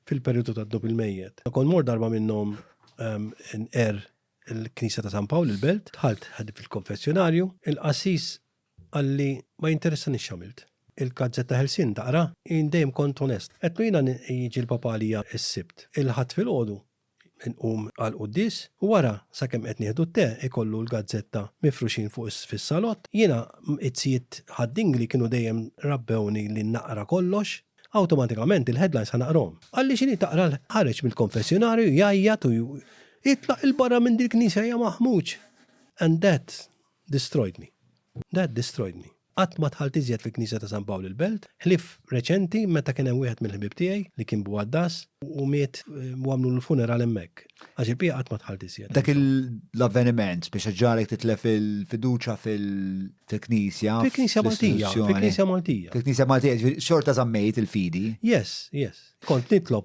fil-periodu tad-dub il-mejjed. Kon mor darba minnhom il-Knisja ta' San Pawl il-Belt, tħalt ħaddi fil-konfessjonarju, il-qasis għalli ma jinteressani x'għamilt. Il-gazzetta Helsin taqra, dejjem kont onest. Qedlu jiena jiġi l-papalija s-sibt. Il-ħadd fil-qodu nqum għal-quddis u wara sakemm qed nieħdu t-te ikollu l-gazzetta mifruxin fuq fis-salott. Jiena it-sijiet ħaddingli kienu dejjem rabbewni li naqra kollox, awtomatikament il-headlines ħanaqrom. Għalli xini taqra ħareġ mill-konfessjonarju jajjat u jitlaq il-barra minn dil-knisja ja maħmuġ. And that destroyed me. Qatt ma tħalt iżjed fil-Knisja ta' San Pawl il-Belt, ħlif reċenti meta kien hemm wieħed mill-ħbib tiegħi li kien Buaddas u miet u għamlu l-funeral hemmhekk. Għax il-bija qatt ma tħalt iżjed. Dak l-avveniment biex ġarek titlef il-fiduċa fil-Knisja. Fil-Knisja Maltija. Fil-Knisja Maltija, xorta żammejt il-fidi. Yes. Kont nitlob